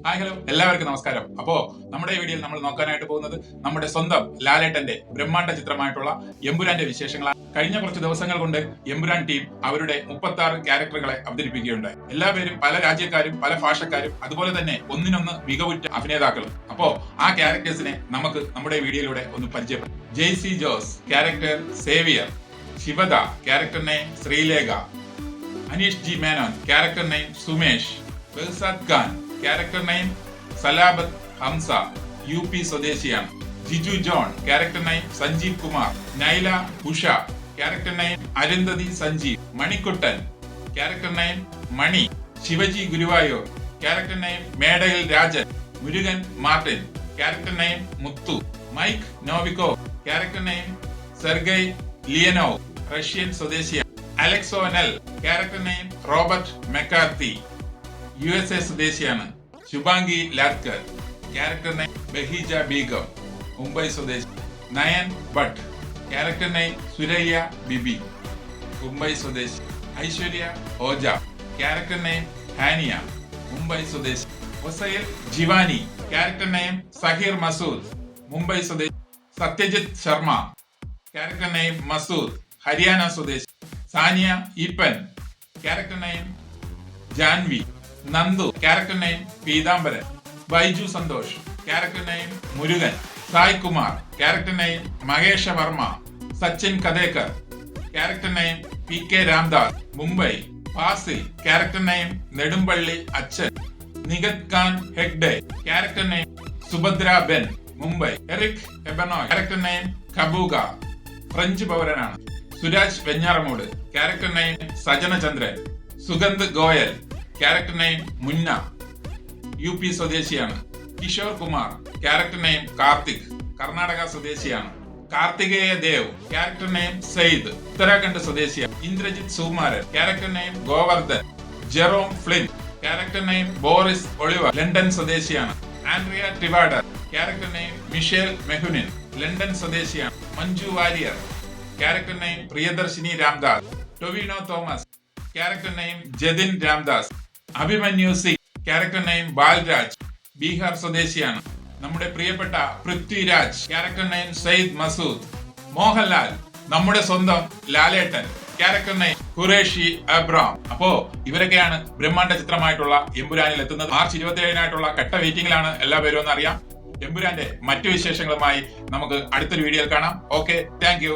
Hi hello എല്ലാവർക്കും നമസ്കാരം. അപ്പോ നമ്മുടെ ഈ വീഡിയോയിൽ നമ്മൾ നോക്കാനായിട്ട് പോകുന്നത് നമ്മുടെ സ്വന്തം ലാലേട്ടന്റെ ബ്രഹ്മാണ്ഡ ചിത്രമായിട്ടുള്ള എമ്പുരാന്റെ വിശേഷങ്ങളാണ്. കഴിഞ്ഞ കുറച്ച് ദിവസങ്ങൾ കൊണ്ട് എമ്പുരാൻ ടീം അവരുടെ 36 ക്യാരക്ടറുകളെ അവതരിപ്പിക്കുകയുണ്ടായി. എല്ലാവരും പല രാജ്യക്കാരും പല ഭാഷക്കാരും അതുപോലെ തന്നെ ഒന്നിനൊന്ന് മികവുറ്റ അഭിനേതാക്കളും. അപ്പോ ആ ക്യാരക്ടേഴ്സിനെ നമുക്ക് നമ്മുടെ വീഡിയോയിലൂടെ ഒന്ന് പരിചയപ്പെടാം. Jaicy Jose character Xavier, Shivada character name Sreelekha, Aneesh G Menon character name Sumesh, Behzad Khan character name Salabath Hamsa, UP സ്വദേശിയാണ്. Jiju John character name Sanjeev Kumar, Naila Usha character name Arundhati Sanjeev, Manikuttan character name Mani, Shivaji Guruvayur character name Medayil Rajan, Murugan Martin character name Muthu, Mike Novikov character name Sergei Leonov, Russian സ്വദേശിയാണ്. Alexx O'Nell character name Robert McCarthy, USA സ്വദേശിയാണ്. Shubhangi ലാത്കർ character name Baheeja Begum, Mumbai സ്വദേശി. Nayan Bhatt character name Suraiya Bibi, Mumbai സ്വദേശി. Aishwarya Ojha character name Haniya, Mumbai സ്വദേശി. Osail Jivani character name Zaheer Masood, Mumbai സ്വദേശി. Satyajit Sharma character name Masood, Haryana സ്വദേശി. Saniya Iyappan character name Janvi, Nandu character name Peethambaran. Baiju Santhosh character name Murugan. Sai Kumar character name Mahesha Varma. Sachin Khedekar character name PK Ramdas, Mumbai. Fazil character name Nedumpally അച്ഛൻ. Nighat Khan Hegde character name Subhadra Ben, Mumbai. Eric Ebouaney character name Kabuga, French പൗരനാണ്. Suraj Venjaramoodu character name Sajana Chandran. Sugandh Goyal character name Munna, UP സ്വദേശിയാണ്. Kishore Kumar character name Karthik, Karnataka സ്വദേശിയാണ്. Karthikeya Dev character name Syed, Uttarakhand സ്വദേശിയാണ്. Indrajith Sukumaran character name Govardhan. Jerome Flynn character name Boris Oliver, London സ്വദേശിയാണ്. Andrea Tivadar character name Michelle Menuhin, London സ്വദേശിയാണ്. Manju Warrier character name Priyadarshini Ramdas. Tovino Thomas character name Jatin Ramdas. Abhimanyu Singh character name Balraj, Bihar സ്വദേശിയാണ്. നമ്മുടെ പ്രിയപ്പെട്ട Prithviraj character name Saeed Masood. Mohanlal നമ്മുടെ സ്വന്തം ലാലേട്ടൻ ക്യാരക്ടർ നെയിം ഖുറേഷി അബ്രാം. അപ്പോ ഇവരൊക്കെയാണ് ബ്രഹ്മാണ്ഡ ചിത്രമായിട്ടുള്ള എമ്പുരാനിൽ എത്തുന്നത്. മാർച്ച് 27-നായിട്ടുള്ള കട്ട വെയിറ്റിംഗിലാണ് എല്ലാവരും എന്ന് അറിയാം. എമ്പുരാന്റെ മറ്റു വിശേഷങ്ങളുമായി നമുക്ക് അടുത്തൊരു വീഡിയോയിൽ കാണാം. Okay, thank you.